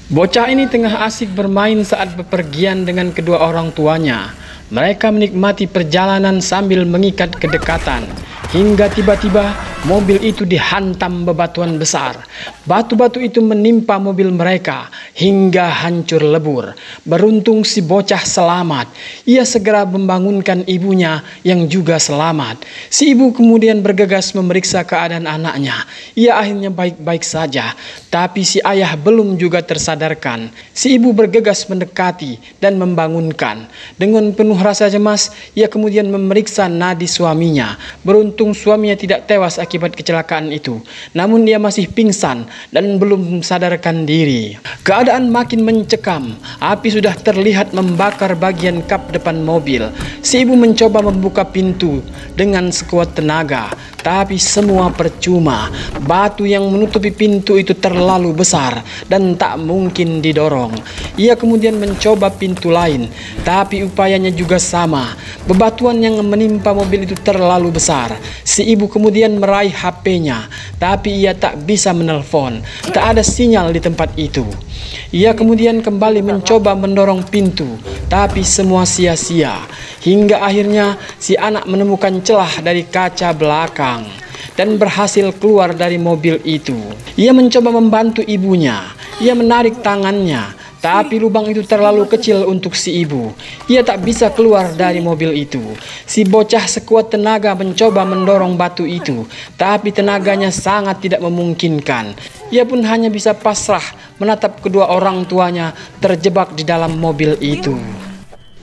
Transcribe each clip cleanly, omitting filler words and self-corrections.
Bocah ini tengah asik bermain saat bepergian dengan kedua orang tuanya. Mereka menikmati perjalanan sambil mengikat kedekatan. Hingga tiba-tiba mobil itu dihantam bebatuan besar. Batu-batu itu menimpa mobil mereka hingga hancur lebur. Beruntung si bocah selamat. Ia segera membangunkan ibunya yang juga selamat. Si ibu kemudian bergegas memeriksa keadaan anaknya. Ia akhirnya baik-baik saja. Tapi si ayah belum juga tersadarkan. Si ibu bergegas mendekati dan membangunkan. Dengan penuh rasa cemas, ia kemudian memeriksa nadi suaminya. Beruntung suaminya tidak tewas akibat kecelakaan itu. Namun dia masih pingsan dan belum sadarkan diri. Keadaan makin mencekam. Api sudah terlihat membakar bagian kap depan mobil. Si ibu mencoba membuka pintu dengan sekuat tenaga. Tapi semua percuma. Batu yang menutupi pintu itu terlalu besar dan tak mungkin didorong. Ia kemudian mencoba pintu lain, tapi upayanya juga sama. Bebatuan yang menimpa mobil itu terlalu besar. Si ibu kemudian meraih HP-nya, tapi ia tak bisa menelpon. Tak ada sinyal di tempat itu. Ia kemudian kembali mencoba mendorong pintu, tapi semua sia-sia. Hingga akhirnya si anak menemukan celah dari kaca belakang dan berhasil keluar dari mobil itu. Ia mencoba membantu ibunya. Ia menarik tangannya, tapi lubang itu terlalu kecil untuk si ibu. Ia tak bisa keluar dari mobil itu. Si bocah sekuat tenaga mencoba mendorong batu itu, tapi tenaganya sangat tidak memungkinkan. Ia pun hanya bisa pasrah menatap kedua orang tuanya terjebak di dalam mobil itu.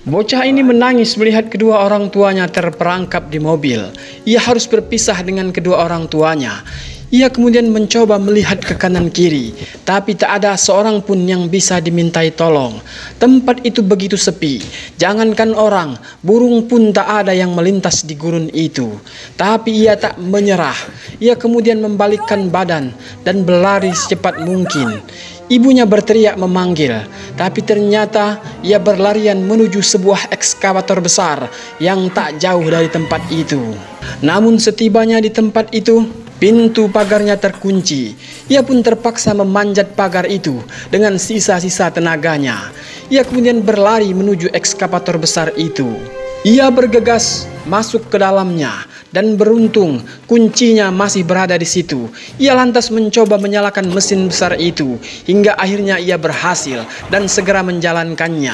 Bocah ini menangis melihat kedua orang tuanya terperangkap di mobil. Ia harus berpisah dengan kedua orang tuanya. Ia kemudian mencoba melihat ke kanan kiri, tapi tak ada seorang pun yang bisa dimintai tolong. Tempat itu begitu sepi. Jangankan orang, burung pun tak ada yang melintas di gurun itu. Tapi ia tak menyerah. Ia kemudian membalikkan badan dan berlari secepat mungkin. Ibunya berteriak memanggil, tapi ternyata ia berlarian menuju sebuah ekskavator besar yang tak jauh dari tempat itu. Namun setibanya di tempat itu, pintu pagarnya terkunci. Ia pun terpaksa memanjat pagar itu dengan sisa-sisa tenaganya. Ia kemudian berlari menuju ekskavator besar itu. Ia bergegas masuk ke dalamnya dan beruntung kuncinya masih berada di situ. Ia lantas mencoba menyalakan mesin besar itu hingga akhirnya ia berhasil dan segera menjalankannya.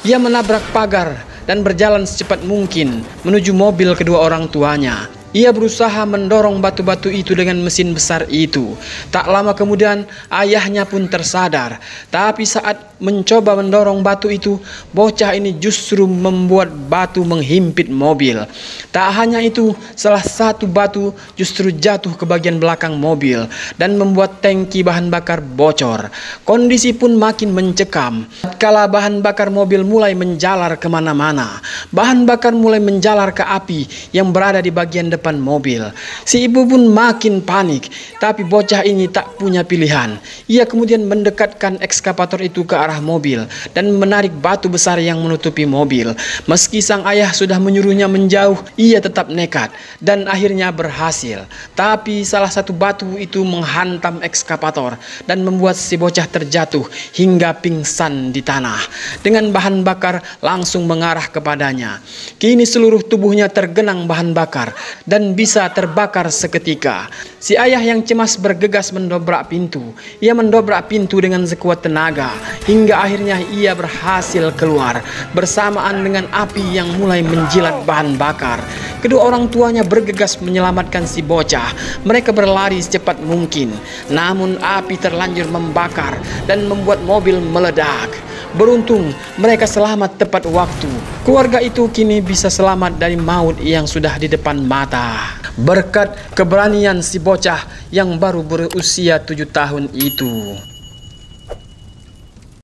Ia menabrak pagar dan berjalan secepat mungkin menuju mobil kedua orang tuanya. Ia berusaha mendorong batu-batu itu dengan mesin besar itu. Tak lama kemudian ayahnya pun tersadar. Tapi saat mencoba mendorong batu itu, bocah ini justru membuat batu menghimpit mobil. Tak hanya itu, salah satu batu justru jatuh ke bagian belakang mobil dan membuat tangki bahan bakar bocor. Kondisi pun makin mencekam. Tatkala bahan bakar mobil mulai menjalar kemana-mana. Bahan bakar mulai menjalar ke api yang berada di bagian depan mobil. Si ibu pun makin panik, tapi bocah ini tak punya pilihan. Ia kemudian mendekatkan ekskavator itu ke arah mobil dan menarik batu besar yang menutupi mobil. Meski sang ayah sudah menyuruhnya menjauh, ia tetap nekat dan akhirnya berhasil. Tapi salah satu batu itu menghantam ekskavator dan membuat si bocah terjatuh hingga pingsan di tanah. Dengan bahan bakar langsung mengarah kepadanya. Kini seluruh tubuhnya tergenang bahan bakar dan bisa terbakar seketika. Si ayah yang cemas bergegas mendobrak pintu. Ia mendobrak pintu dengan sekuat tenaga hingga akhirnya ia berhasil keluar bersamaan dengan api yang mulai menjilat bahan bakar. Kedua orang tuanya bergegas menyelamatkan si bocah. Mereka berlari secepat mungkin, namun api terlanjur membakar dan membuat mobil meledak. Beruntung mereka selamat tepat waktu. Keluarga itu kini bisa selamat dari maut yang sudah di depan mata, berkat keberanian si bocah yang baru berusia 7 tahun itu.